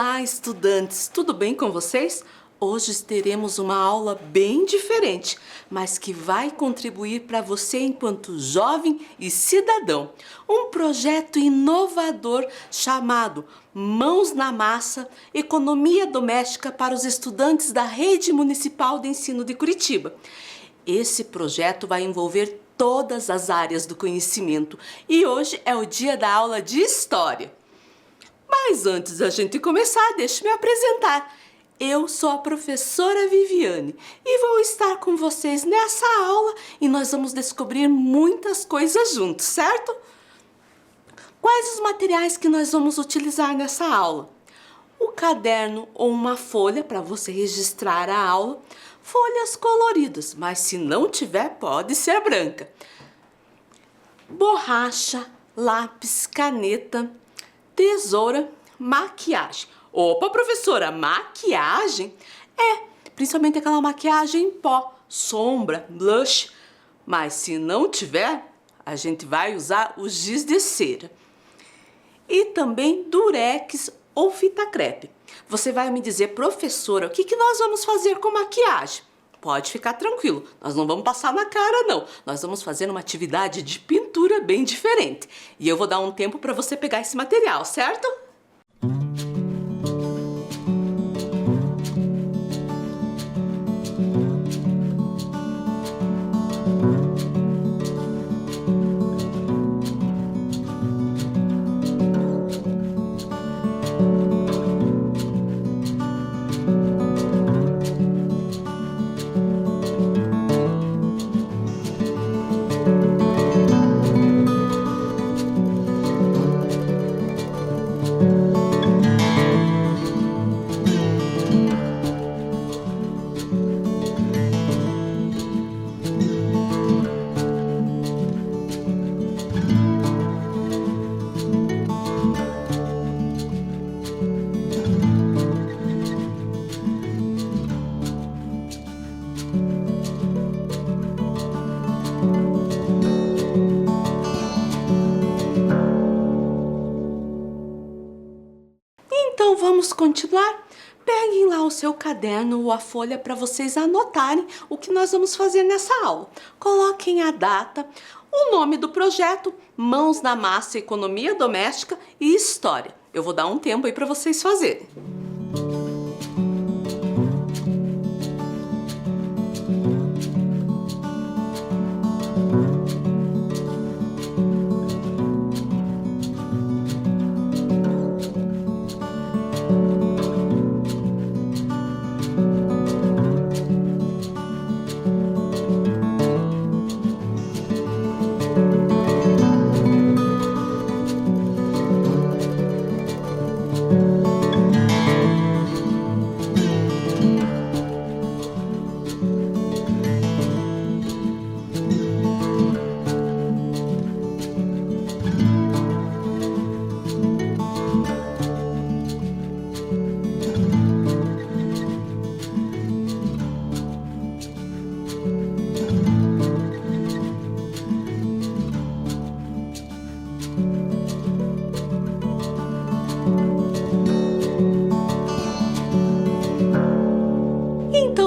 Olá, estudantes! Tudo bem com vocês? Hoje teremos uma aula bem diferente, mas que vai contribuir para você enquanto jovem e cidadão. Um projeto inovador chamado Mãos na Massa, Economia Doméstica para os estudantes da Rede Municipal de Ensino de Curitiba. Esse projeto vai envolver todas as áreas do conhecimento e hoje é o dia da aula de História. Mas antes da gente começar, deixe-me apresentar. Eu sou a professora Viviane e vou estar com vocês nessa aula e nós vamos descobrir muitas coisas juntos, certo? Quais os materiais que nós vamos utilizar nessa aula? O caderno ou uma folha para você registrar a aula, folhas coloridas, mas se não tiver, pode ser branca. Borracha, lápis, caneta, tesoura, maquiagem. Opa, professora, maquiagem? Principalmente aquela maquiagem em pó, sombra, blush. Mas se não tiver, a gente vai usar o giz de cera. E também durex ou fita crepe. Você vai me dizer, professora, o que nós vamos fazer com maquiagem? Pode ficar tranquilo, nós não vamos passar na cara não. Nós vamos fazer uma atividade de pintura bem diferente. E eu vou dar um tempo para você pegar esse material, certo? Então vamos continuar? Peguem lá o seu caderno ou a folha para vocês anotarem o que nós vamos fazer nessa aula. Coloquem a data, o nome do projeto, Mãos na Massa, Economia Doméstica e História. Eu vou dar um tempo aí para vocês fazerem.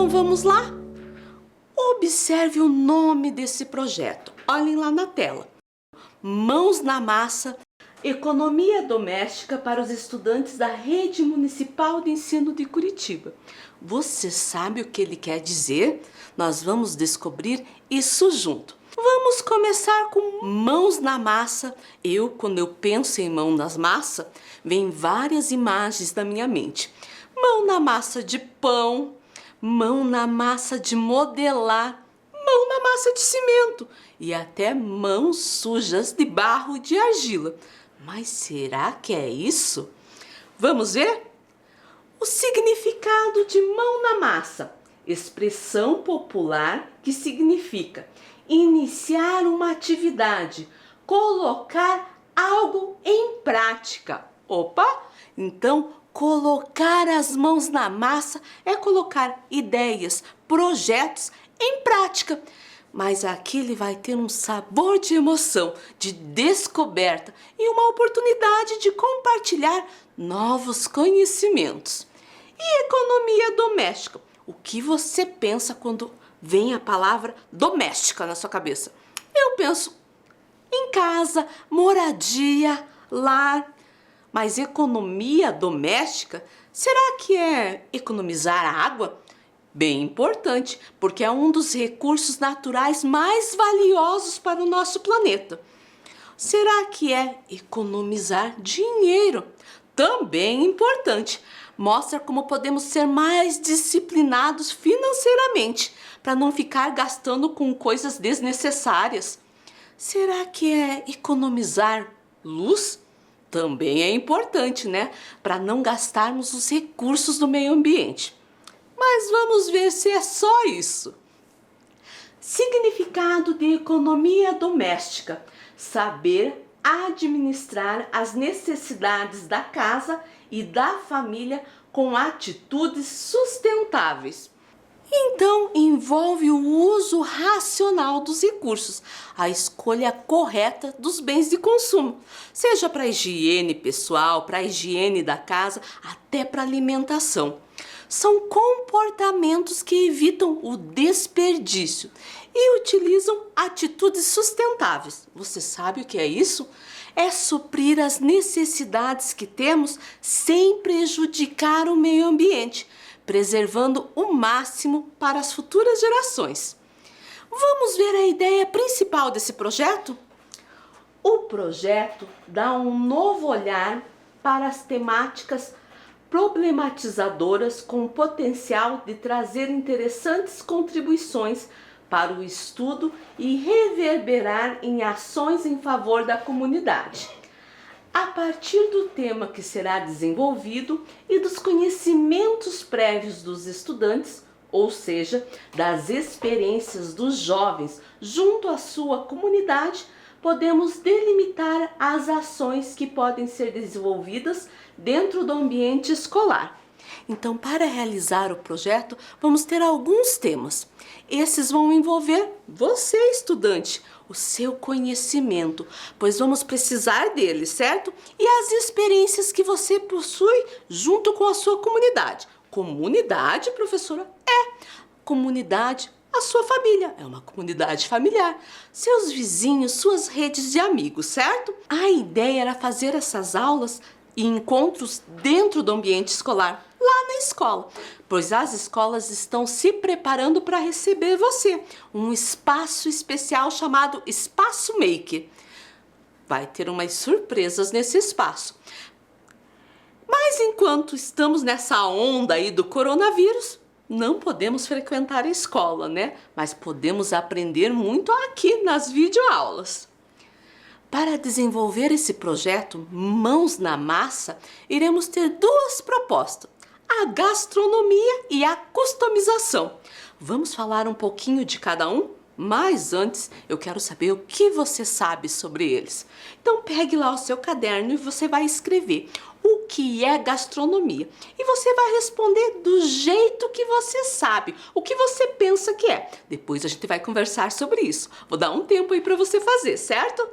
Vamos lá? Observe o nome desse projeto. Olhem lá na tela. Mãos na Massa, Economia Doméstica para os estudantes da Rede Municipal de Ensino de Curitiba. Você sabe o que ele quer dizer? Nós vamos descobrir isso junto. Vamos começar com mãos na massa. Quando eu penso em mão nas massa, vem várias imagens na minha mente. Mão na massa de pão, mão na massa de modelar, mão na massa de cimento e até mãos sujas de barro e de argila. Mas será que é isso? Vamos ver? O significado de mão na massa. Expressão popular que significa iniciar uma atividade, colocar algo em prática. Opa! Então, colocar as mãos na massa é colocar ideias, projetos em prática. Mas aqui ele vai ter um sabor de emoção, de descoberta e uma oportunidade de compartilhar novos conhecimentos. E economia doméstica? O que você pensa quando vem a palavra doméstica na sua cabeça? Eu penso em casa, moradia, lar. Mas economia doméstica, será que é economizar água? Bem importante, porque é um dos recursos naturais mais valiosos para o nosso planeta. Será que é economizar dinheiro? Também importante. Mostra como podemos ser mais disciplinados financeiramente, para não ficar gastando com coisas desnecessárias. Será que é economizar luz? Também é importante, né? Para não gastarmos os recursos do meio ambiente. Mas vamos ver se é só isso. Significado de economia doméstica: saber administrar as necessidades da casa e da família com atitudes sustentáveis. Então, envolve o uso racional dos recursos, a escolha correta dos bens de consumo, seja para a higiene pessoal, para a higiene da casa, até para a alimentação. São comportamentos que evitam o desperdício e utilizam atitudes sustentáveis. Você sabe o que é isso? É suprir as necessidades que temos sem prejudicar o meio ambiente, preservando o máximo para as futuras gerações. Vamos ver a ideia principal desse projeto? O projeto dá um novo olhar para as temáticas problematizadoras com o potencial de trazer interessantes contribuições para o estudo e reverberar em ações em favor da comunidade. A partir do tema que será desenvolvido e dos conhecimentos prévios dos estudantes, ou seja, das experiências dos jovens junto à sua comunidade, podemos delimitar as ações que podem ser desenvolvidas dentro do ambiente escolar. Então, para realizar o projeto, vamos ter alguns temas. Esses vão envolver você, estudante, o seu conhecimento, pois vamos precisar dele, certo? E as experiências que você possui junto com a sua comunidade. Comunidade, professora? Comunidade, a sua família, é uma comunidade familiar, seus vizinhos, suas redes de amigos, certo? A ideia era fazer essas aulas e encontros dentro do ambiente escolar, lá na escola, pois as escolas estão se preparando para receber você, um espaço especial chamado Espaço Maker. Vai ter umas surpresas nesse espaço. Mas enquanto estamos nessa onda aí do coronavírus, não podemos frequentar a escola, né? Mas podemos aprender muito aqui nas videoaulas. Para desenvolver esse projeto Mãos na Massa, iremos ter duas propostas: a gastronomia e a customização. Vamos falar um pouquinho de cada um? Mas antes, eu quero saber o que você sabe sobre eles. Então pegue lá o seu caderno e você vai escrever o que é gastronomia. E você vai responder do jeito que você sabe, o que você pensa que é. Depois a gente vai conversar sobre isso. Vou dar um tempo aí para você fazer, certo?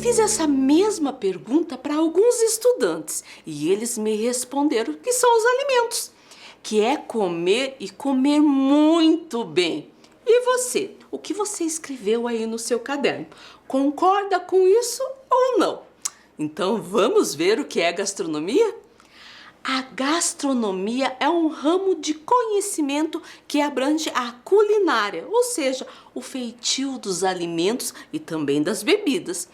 Fiz essa mesma pergunta para alguns estudantes e eles me responderam que são os alimentos, que é comer e comer muito bem. E você? O que você escreveu aí no seu caderno? Concorda com isso ou não? Então vamos ver o que é gastronomia? A gastronomia é um ramo de conhecimento que abrange a culinária, ou seja, o feitio dos alimentos e também das bebidas.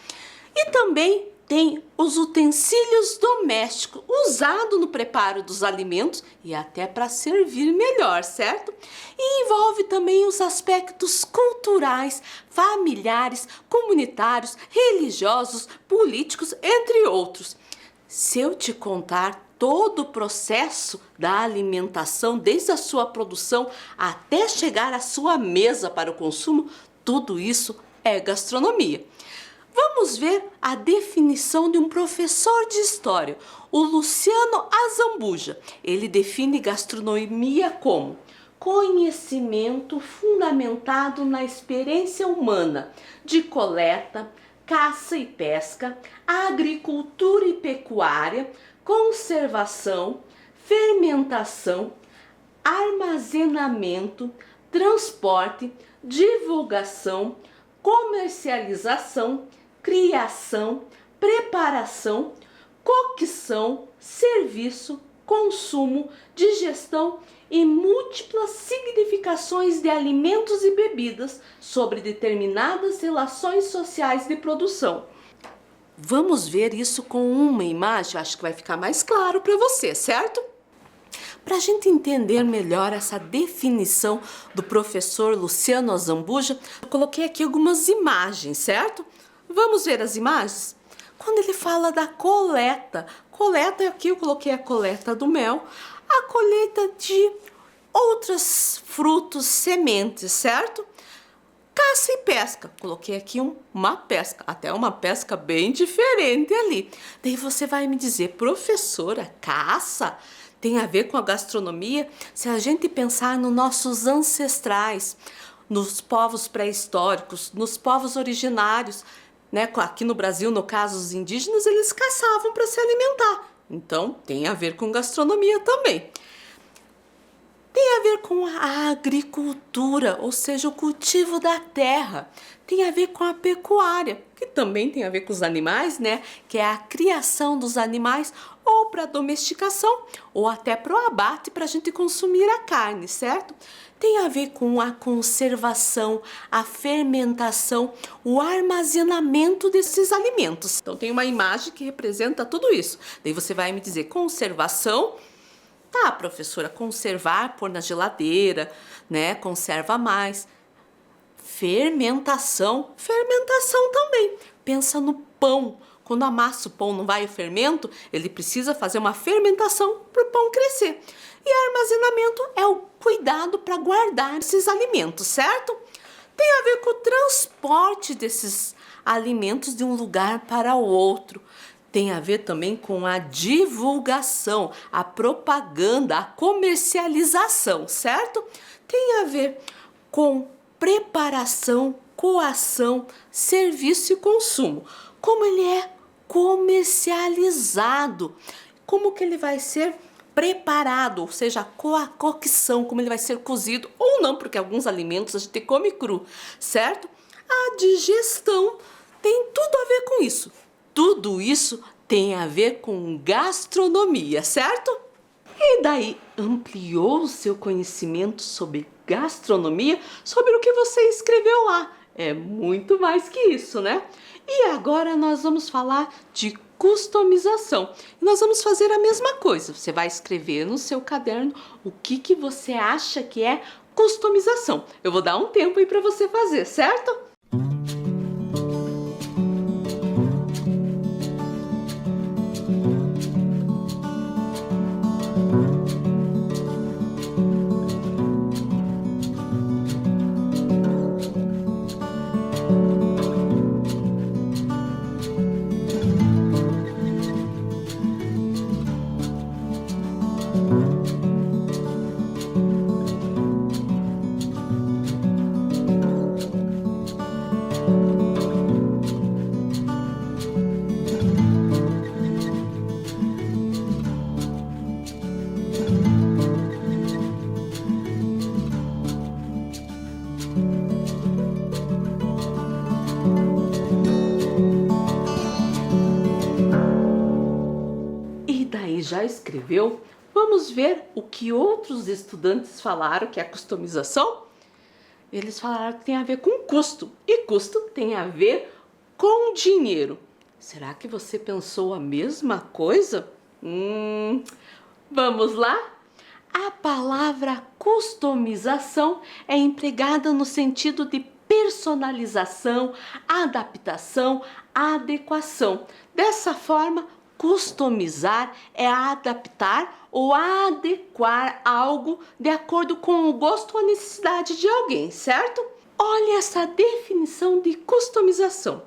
E também tem os utensílios domésticos usados no preparo dos alimentos e até para servir melhor, certo? E envolve também os aspectos culturais, familiares, comunitários, religiosos, políticos, entre outros. Se eu te contar todo o processo da alimentação, desde a sua produção até chegar à sua mesa para o consumo, tudo isso é gastronomia. Vamos ver a definição de um professor de história, o Luciano Azambuja. Ele define gastronomia como conhecimento fundamentado na experiência humana de coleta, caça e pesca, agricultura e pecuária, conservação, fermentação, armazenamento, transporte, divulgação, comercialização, criação, preparação, cocção, serviço, consumo, digestão e múltiplas significações de alimentos e bebidas sobre determinadas relações sociais de produção. Vamos ver isso com uma imagem, acho que vai ficar mais claro para você, certo? Para a gente entender melhor essa definição do professor Luciano Azambuja, eu coloquei aqui algumas imagens, certo? Vamos ver as imagens? Quando ele fala da coleta, aqui eu coloquei a coleta do mel, a colheita de outros frutos, sementes, certo? Caça e pesca, coloquei aqui uma pesca, até uma pesca bem diferente ali. Daí você vai me dizer, professora, caça tem a ver com a gastronomia? Se a gente pensar nos nossos ancestrais, nos povos pré-históricos, nos povos originários, né? Aqui no Brasil, no caso, os indígenas, eles caçavam para se alimentar. Então, tem a ver com gastronomia também. Tem a ver com a agricultura, ou seja, o cultivo da terra. Tem a ver com a pecuária, que também tem a ver com os animais, né? Que é a criação dos animais ou para domesticação, ou até para o abate, para a gente consumir a carne, certo? Tem a ver com a conservação, a fermentação, o armazenamento desses alimentos. Então tem uma imagem que representa tudo isso. Daí você vai me dizer conservação. Tá, professora, conservar, pôr na geladeira, né? Conserva mais. Fermentação também. Pensa no pão. Quando amassa o pão, não vai o fermento, ele precisa fazer uma fermentação para o pão crescer. E armazenamento é o cuidado para guardar esses alimentos, certo? Tem a ver com o transporte desses alimentos de um lugar para o outro. Tem a ver também com a divulgação, a propaganda, a comercialização, certo? Tem a ver com preparação, coação, serviço e consumo. Como ele é comercializado, como que ele vai ser preparado, ou seja, a cocção, como ele vai ser cozido ou não, porque alguns alimentos a gente come cru, certo? A digestão tem tudo a ver com isso. Tudo isso tem a ver com gastronomia, certo? E daí ampliou o seu conhecimento sobre gastronomia, sobre o que você escreveu lá. É muito mais que isso, né? E agora nós vamos falar de customização. E nós vamos fazer a mesma coisa. Você vai escrever no seu caderno o que você acha que é customização. Eu vou dar um tempo aí para você fazer, certo? já escreveu, vamos ver o que outros estudantes falaram que é customização? Eles falaram que tem a ver com custo, e custo tem a ver com dinheiro. Será que você pensou a mesma coisa? Vamos lá? A palavra customização é empregada no sentido de personalização, adaptação, adequação. Dessa forma, customizar é adaptar ou adequar algo de acordo com o gosto ou a necessidade de alguém, certo? Olha essa definição de customização.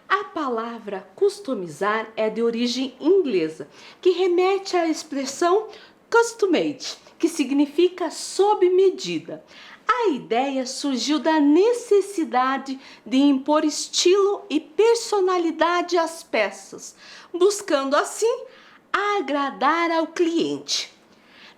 A palavra customizar é de origem inglesa, que remete à expressão custom made, que significa sob medida. A ideia surgiu da necessidade de impor estilo e personalidade às peças, buscando assim agradar ao cliente.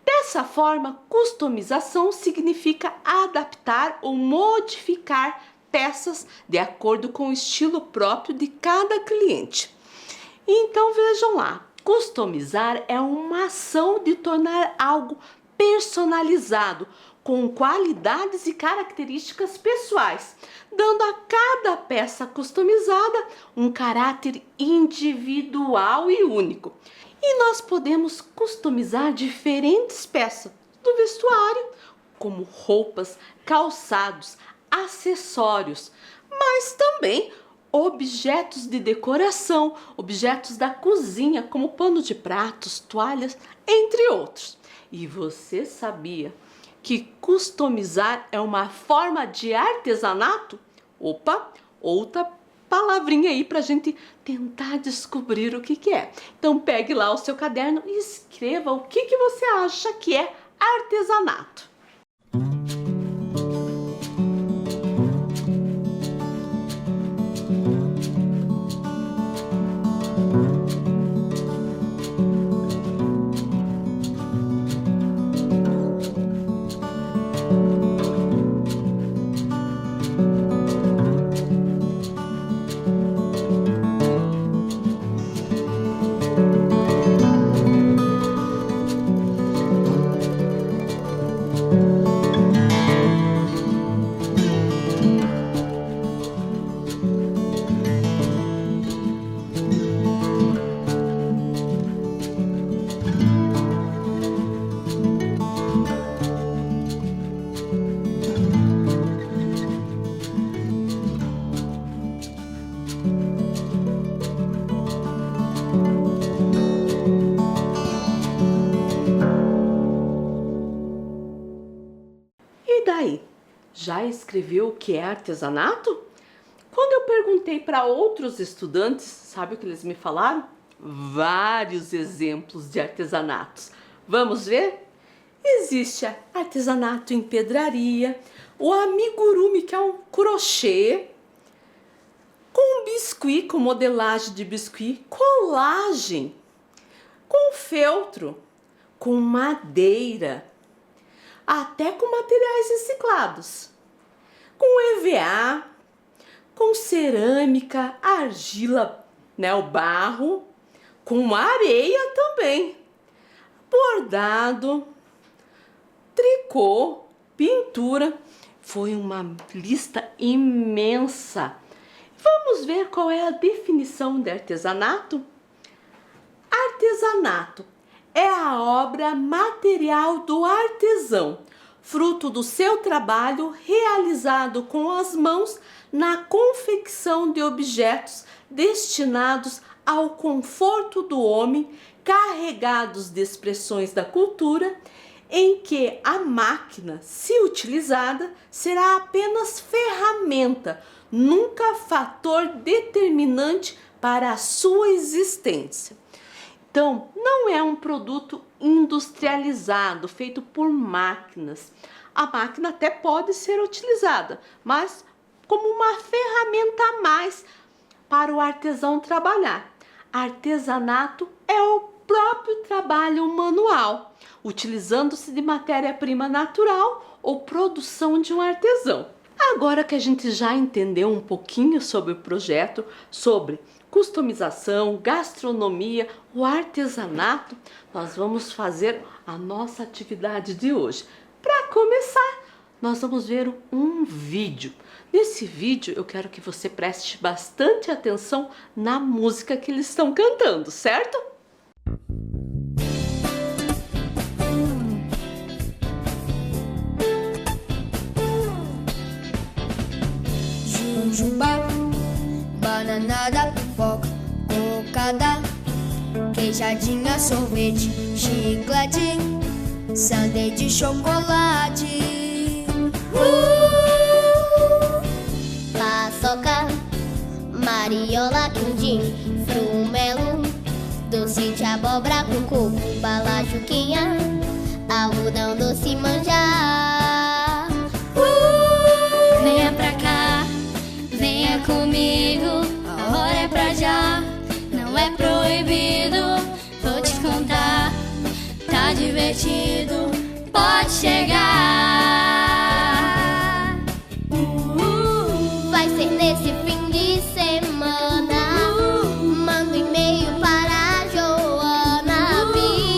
Dessa forma, customização significa adaptar ou modificar peças de acordo com o estilo próprio de cada cliente. Então vejam lá, customizar é uma ação de tornar algo personalizado, com qualidades e características pessoais, dando a cada peça customizada um caráter individual e único. E nós podemos customizar diferentes peças do vestuário, como roupas, calçados, acessórios, mas também objetos de decoração, objetos da cozinha, como pano de pratos, toalhas, entre outros. E você sabia que customizar é uma forma de artesanato? Opa, outra palavrinha aí para a gente tentar descobrir o que é. Então pegue lá o seu caderno e escreva o que você acha que é artesanato. E daí? Já escreveu o que é artesanato? Quando eu perguntei para outros estudantes, sabe o que eles me falaram? Vários exemplos de artesanatos. Vamos ver? Existe artesanato em pedraria, o amigurumi, que é um crochê, com biscuit, com modelagem de biscuit, colagem, com feltro, com madeira, até com materiais reciclados, com EVA, com cerâmica, argila, né, o barro, com areia também, bordado, tricô, pintura. Foi uma lista imensa. Vamos ver qual é a definição de artesanato? Artesanato é a obra material do artesão, fruto do seu trabalho realizado com as mãos na confecção de objetos destinados ao conforto do homem, carregados de expressões da cultura, em que a máquina, se utilizada, será apenas ferramenta, nunca fator determinante para a sua existência. Então, não é um produto industrializado, feito por máquinas. A máquina até pode ser utilizada, mas como uma ferramenta a mais para o artesão trabalhar. Artesanato é o próprio trabalho manual, utilizando-se de matéria-prima natural ou produção de um artesão. Agora que a gente já entendeu um pouquinho sobre o projeto, sobre customização, gastronomia, o artesanato, nós vamos fazer a nossa atividade de hoje. Para começar, nós vamos ver um vídeo. Nesse vídeo eu quero que você preste bastante atenção na música que eles estão cantando, certo? Jujuba, bananada, pipoca, cocada, queijadinha, sorvete, chiclete, sundae de chocolate, paçoca, mariola, quindim, frumelo, doce de abóbora com coco, bala, juquinha, algodão, doce, manjar. Venha pra cá, venha comigo, a hora é pra já, não é proibido, vou te contar, tá divertido, pode chegar. Vai ser nesse fim de semana, manda um e-mail para a Joana vir.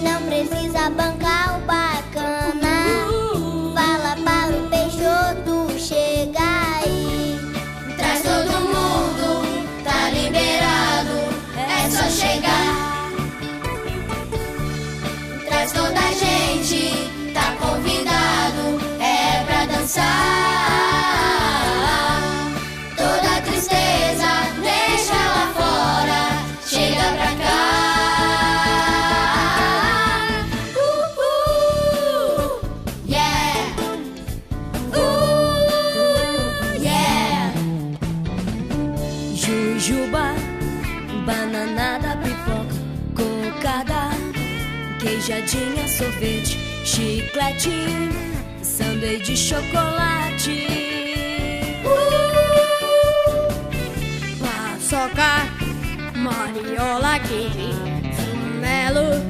Não precisa bancar o bacana, fala para o Peixoto chegar aí. Traz todo mundo, tá liberado, é só chegar. Traz toda a gente, tá convidado, é pra dançar. Toda tristeza, deixa lá fora, chega pra cá. Yeah! Yeah! Jujuba, bananada, pipoca, cocada, queijadinha, sorvete, chiclete, sundae de chocolate, paçoca, mariola, quindim, frumelo,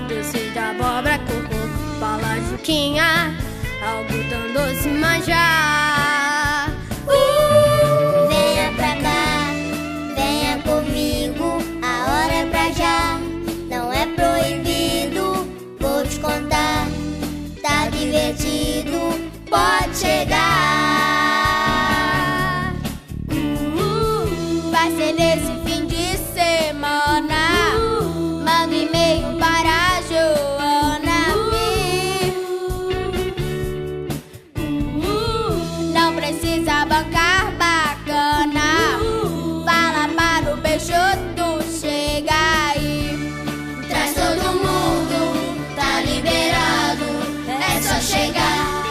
doce de abóbora, coco, bala, juquinha, algodão, doce, manjar. Venha pra cá, venha comigo, a hora é pra já, não é proibido, vou te contar, tá divertido, pode chegar. Vai ser nesse fim de semana, manda um e-mail para a Joana vir. Não precisa bancar bacana, fala para o Peixoto chegar aí. Traz todo mundo, tá liberado, é só chegar.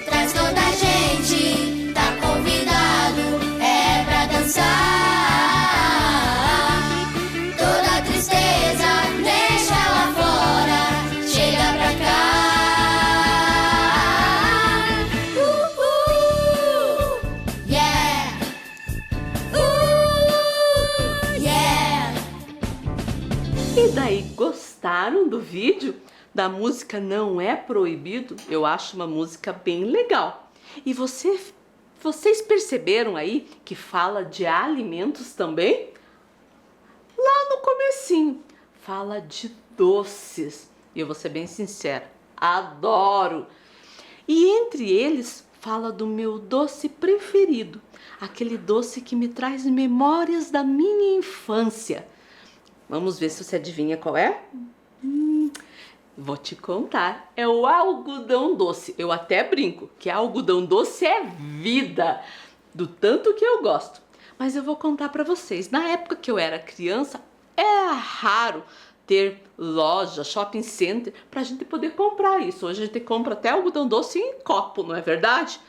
Traz toda a gente, tá convidado, é pra dançar. Toda tristeza, deixa lá fora, chega pra cá. Yeah! Yeah! E daí, gostaram do vídeo? Da música Não É Proibido? Eu acho uma música bem legal. E vocês perceberam aí que fala de alimentos também? Lá no comecinho, fala de doces. E eu vou ser bem sincera, adoro. E entre eles, fala do meu doce preferido. Aquele doce que me traz memórias da minha infância. Vamos ver se você adivinha qual é? Vou te contar, é o algodão doce. Eu até brinco que algodão doce é vida, do tanto que eu gosto. Mas eu vou contar para vocês, na época que eu era criança, era raro ter loja, shopping center, pra gente poder comprar isso. Hoje a gente compra até algodão doce em copo, não é verdade?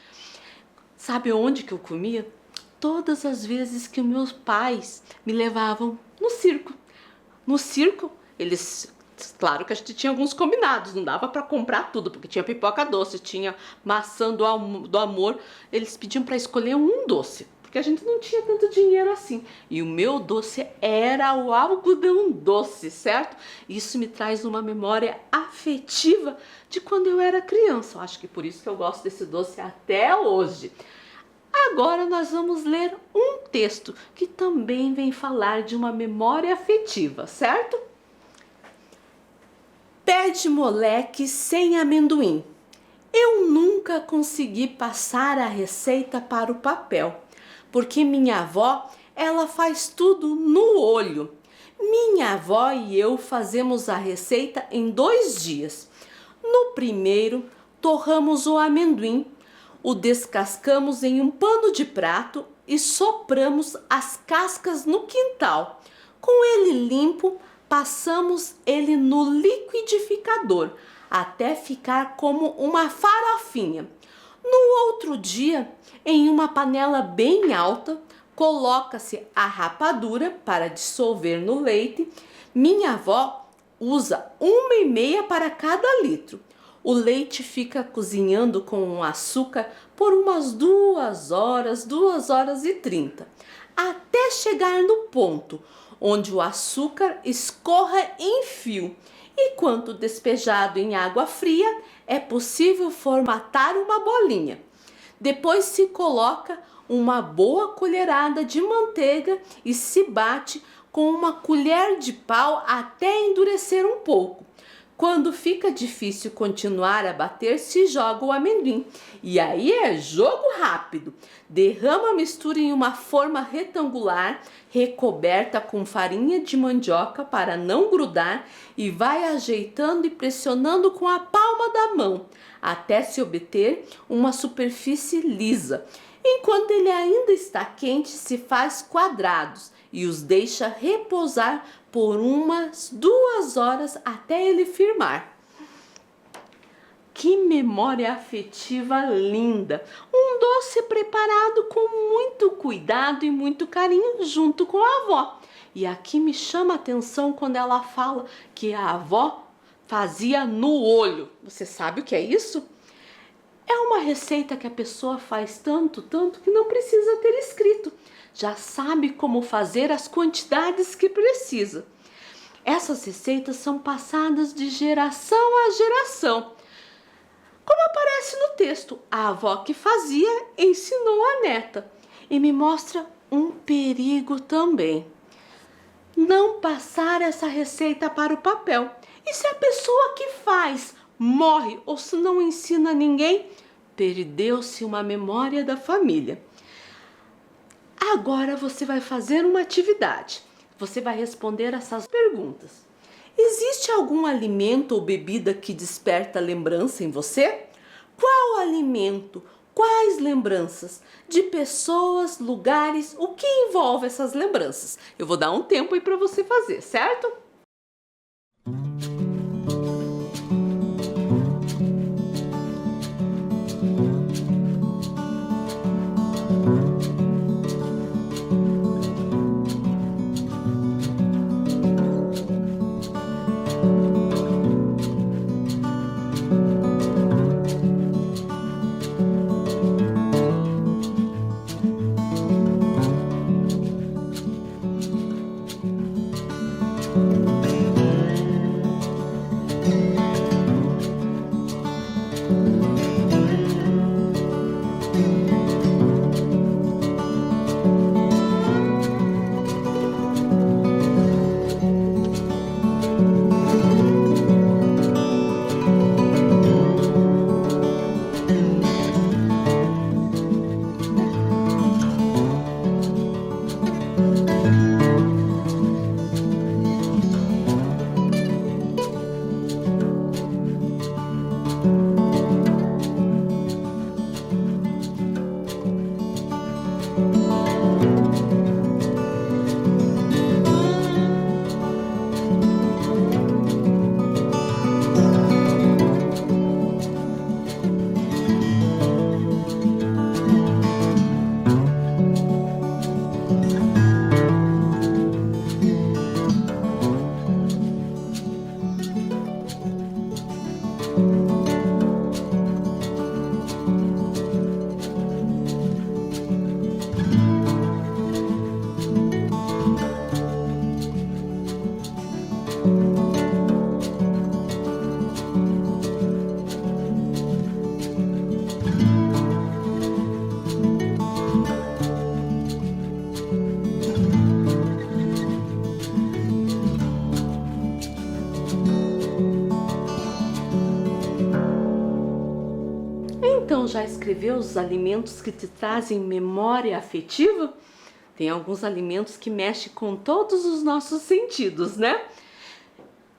Sabe onde que eu comia? Todas as vezes que meus pais me levavam no circo. No circo, eles... Claro que a gente tinha alguns combinados, não dava para comprar tudo, porque tinha pipoca doce, tinha maçã do amor. Eles pediam para escolher um doce, porque a gente não tinha tanto dinheiro assim. E o meu doce era o algodão doce, certo? Isso me traz uma memória afetiva de quando eu era criança. Eu acho que por isso que eu gosto desse doce até hoje. Agora nós vamos ler um texto que também vem falar de uma memória afetiva, certo? Pé de moleque sem amendoim. Eu nunca consegui passar a receita para o papel, porque minha avó, ela faz tudo no olho. Minha avó e eu fazemos a receita em 2 dias. No primeiro, torramos o amendoim, o descascamos em um pano de prato e sopramos as cascas no quintal. Com ele limpo, passamos ele no liquidificador, até ficar como uma farofinha. No outro dia, em uma panela bem alta, coloca-se a rapadura para dissolver no leite. Minha avó usa 1,5 para cada litro. O leite fica cozinhando com um açúcar por umas 2 horas, 2h30, até chegar no ponto onde o açúcar escorra em fio. E quando despejado em água fria, é possível formatar uma bolinha. Depois se coloca uma boa colherada de manteiga e se bate com uma colher de pau até endurecer um pouco. Quando fica difícil continuar a bater, se joga o amendoim. E aí é jogo rápido. Derrama a mistura em uma forma retangular, recoberta com farinha de mandioca para não grudar, e vai ajeitando e pressionando com a palma da mão, até se obter uma superfície lisa. Enquanto ele ainda está quente, se faz quadrados e os deixa repousar por umas 2 horas até ele firmar. Que memória afetiva linda! Um doce preparado com muito cuidado e muito carinho junto com a avó. E aqui me chama a atenção quando ela fala que a avó fazia no olho. Você sabe o que é isso? É uma receita que a pessoa faz tanto que não precisa ter escrito. Já sabe como fazer as quantidades que precisa. Essas receitas são passadas de geração a geração. Como aparece no texto, a avó que fazia ensinou a neta. E me mostra um perigo também. Não passar essa receita para o papel. E se a pessoa que faz morre ou se não ensina ninguém, perdeu-se uma memória da família. Agora você vai fazer uma atividade. Você vai responder essas perguntas. Existe algum alimento ou bebida que desperta lembrança em você? Qual alimento? Quais lembranças? De pessoas, lugares? O que envolve essas lembranças? Eu vou dar um tempo aí para você fazer, certo? escrever os alimentos que te trazem memória afetiva? Tem alguns alimentos que mexem com todos os nossos sentidos, né?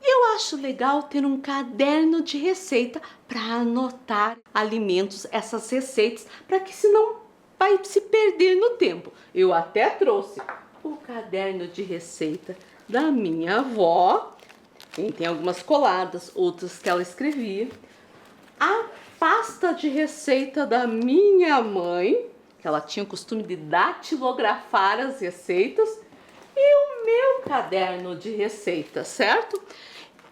Eu acho legal ter um caderno de receita para anotar alimentos, essas receitas, para que senão vai se perder no tempo. Eu até trouxe o caderno de receita da minha avó. Tem algumas coladas, outras que ela escrevia. A pasta de receita da minha mãe, que ela tinha o costume de datilografar as receitas, e o meu caderno de receitas, certo?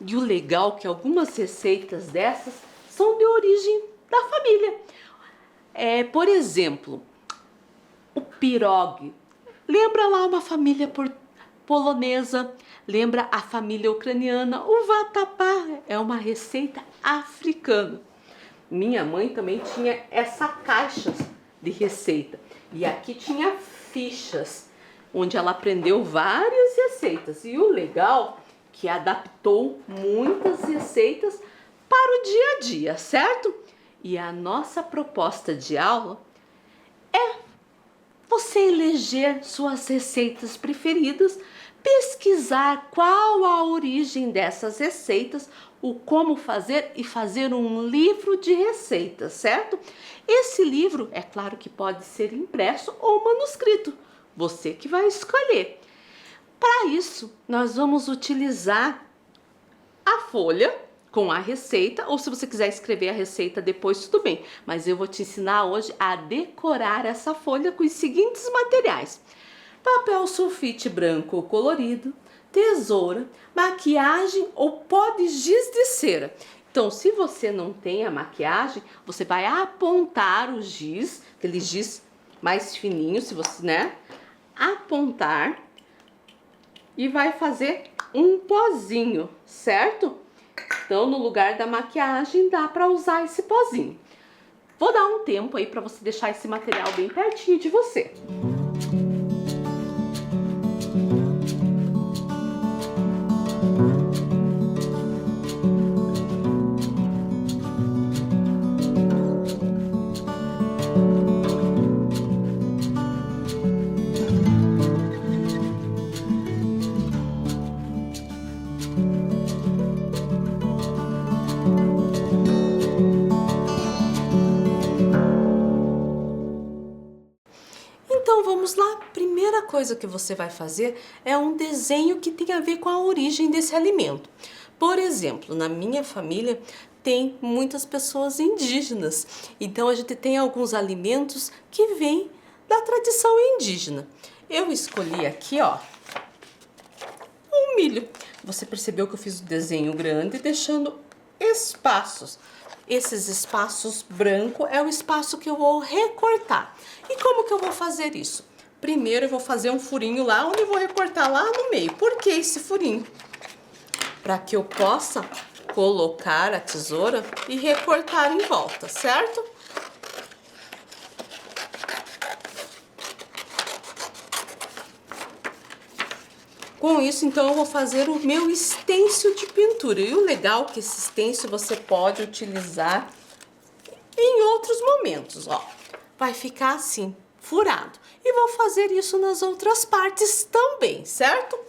E o legal é que algumas receitas dessas são de origem da família. Por exemplo, o pirogue. Lembra lá uma família polonesa, lembra a família ucraniana. O vatapá é uma receita africana. Minha mãe também tinha essa caixa de receita. E aqui tinha fichas, onde ela aprendeu várias receitas. E o legal que adaptou muitas receitas para o dia a dia, certo? E a nossa proposta de aula é você eleger suas receitas preferidas, pesquisar qual a origem dessas receitas, o como fazer e fazer um livro de receitas, certo? Esse livro, é claro que pode ser impresso ou manuscrito, você que vai escolher. Para isso, nós vamos utilizar a folha com a receita, ou se você quiser escrever a receita depois, tudo bem. Mas eu vou te ensinar hoje a decorar essa folha com os seguintes materiais: papel sulfite branco ou colorido, tesoura, maquiagem ou pó de giz de cera. Então, se você não tem a maquiagem, você vai apontar o giz, aquele giz mais fininho, se você, né? Apontar e vai fazer um pozinho, certo? Então, no lugar da maquiagem, dá para usar esse pozinho. Vou dar um tempo aí para você deixar esse material bem pertinho de você. Então vamos lá, primeira coisa que você vai fazer é um desenho que tem a ver com a origem desse alimento. Por exemplo, na minha família tem muitas pessoas indígenas, então a gente tem alguns alimentos que vêm da tradição indígena. Eu escolhi aqui, ó, um milho. Você percebeu que eu fiz o desenho grande deixando espaços. Esses espaços branco é o espaço que eu vou recortar. E como que eu vou fazer isso? Primeiro eu vou fazer um furinho lá, onde eu vou recortar lá no meio. Por que esse furinho? Para que eu possa colocar a tesoura e recortar em volta, certo? Com isso, então, eu vou fazer o meu stencil de pintura. E o legal é que esse stencil você pode utilizar em outros momentos, ó. Vai ficar assim, furado. E vou fazer isso nas outras partes também, certo?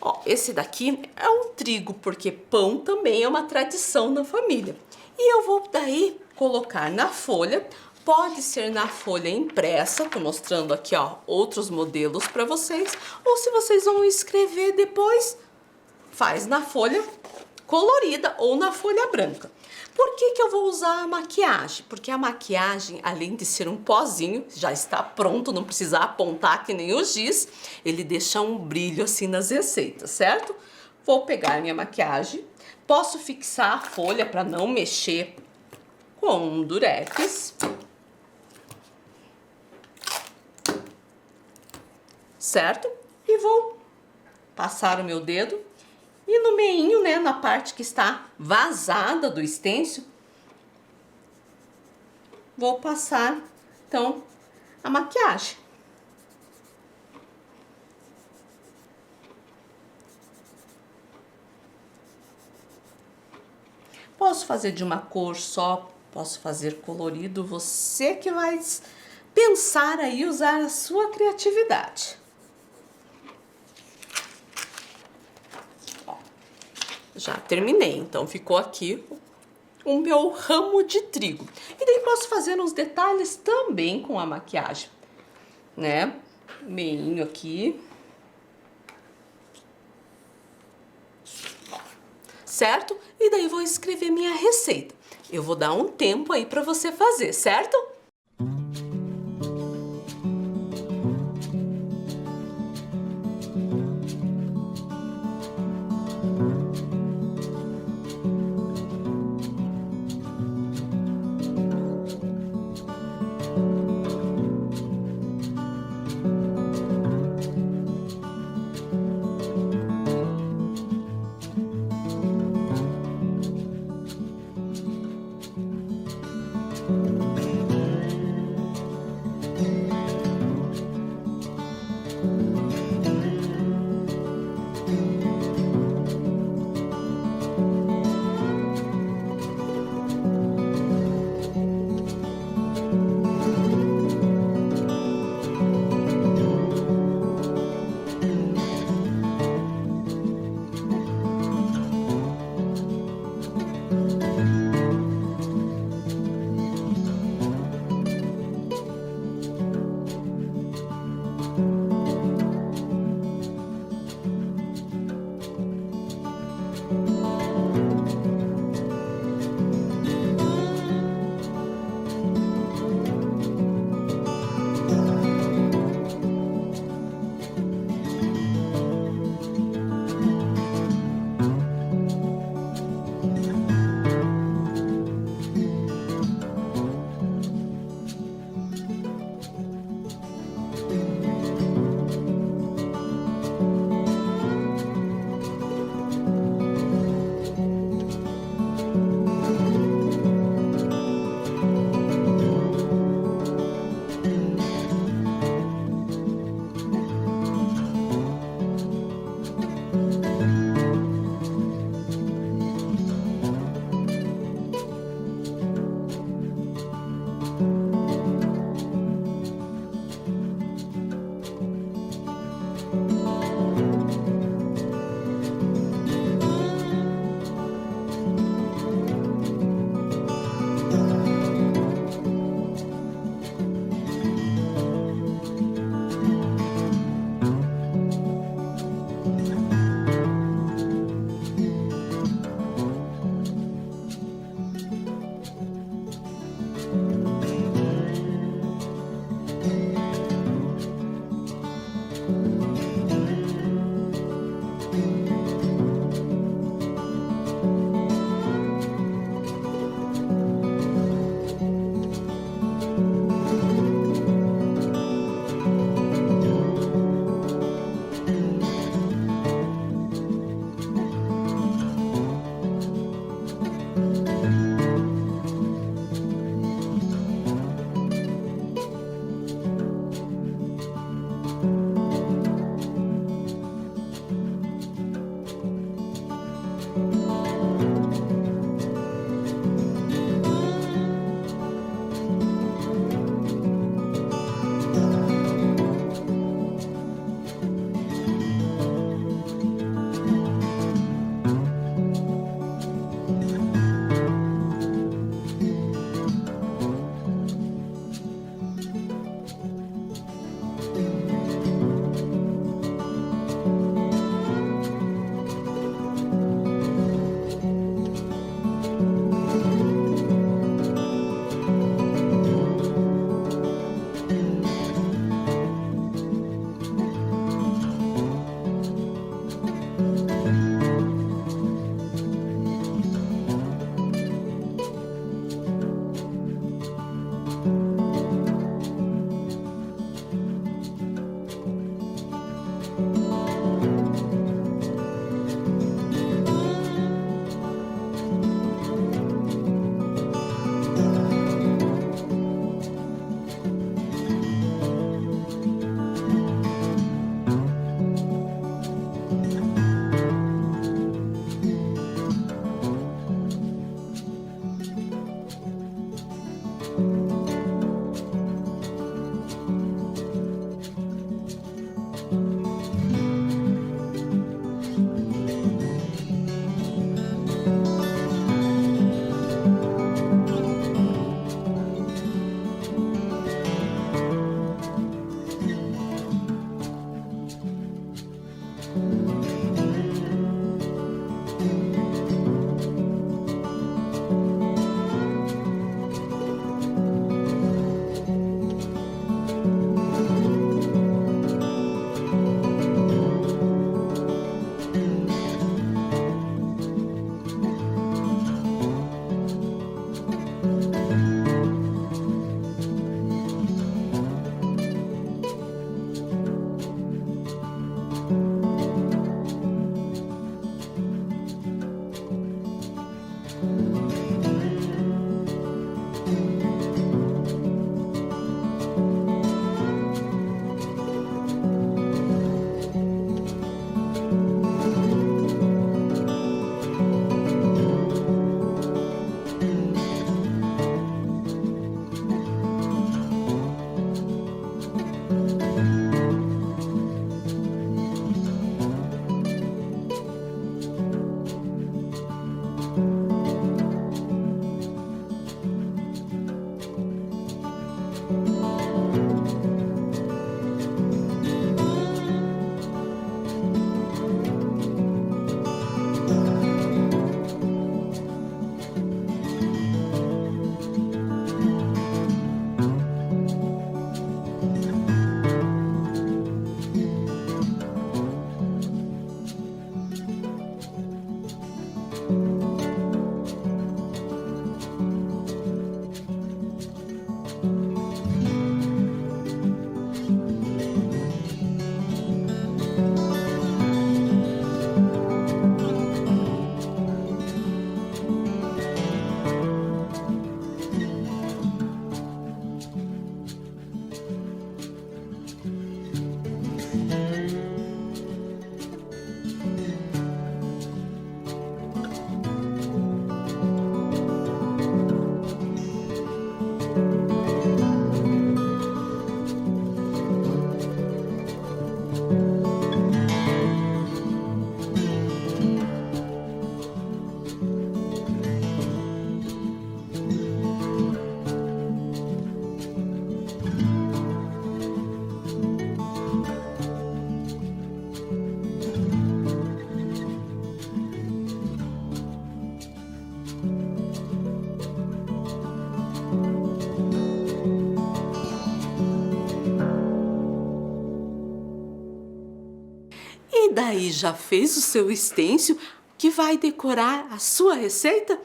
Ó, esse daqui é um trigo, porque pão também é uma tradição na família. E eu vou daí colocar na folha. Pode ser na folha impressa, tô mostrando aqui, ó, outros modelos para vocês. Ou se vocês vão escrever depois, faz na folha colorida ou na folha branca. Por que que eu vou usar a maquiagem? Porque a maquiagem, além de ser um pozinho, já está pronto, não precisa apontar que nem o giz, ele deixa um brilho assim nas receitas, certo? Vou pegar minha maquiagem, posso fixar a folha para não mexer com um durex. Certo? E vou passar o meu dedo e no meinho, né, na parte que está vazada do stencil, vou passar, então, a maquiagem. Posso fazer de uma cor só, posso fazer colorido, você que vai pensar aí, usar a sua criatividade. Ó, já terminei, então ficou aqui o meu ramo de trigo. E daí posso fazer uns detalhes também com a maquiagem, né? Meinho aqui. Certo? E daí vou escrever minha receita. Eu vou dar um tempo aí para você fazer, certo? daí, já fez o seu stencil que vai decorar a sua receita?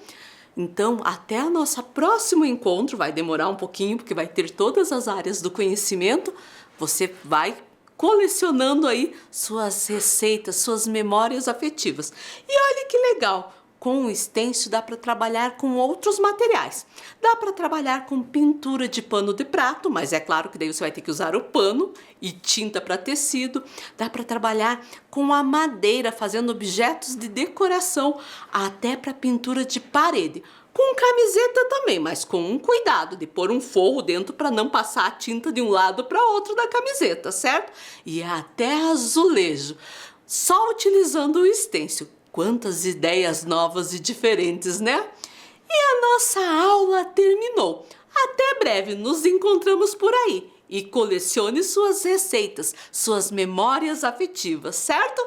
Então, até o nosso próximo encontro, vai demorar um pouquinho, porque vai ter todas as áreas do conhecimento. Você vai colecionando aí suas receitas, suas memórias afetivas. E olha que legal! Com o stencil dá para trabalhar com outros materiais. Dá para trabalhar com pintura de pano de prato, mas é claro que daí você vai ter que usar o pano e tinta para tecido. Dá para trabalhar com a madeira, fazendo objetos de decoração, até para pintura de parede. Com camiseta também, mas com um cuidado de pôr um forro dentro para não passar a tinta de um lado para outro da camiseta, certo? E até azulejo, só utilizando o stencil. Quantas ideias novas e diferentes, né? E a nossa aula terminou. Até breve, nos encontramos por aí. E colecione suas receitas, suas memórias afetivas, certo?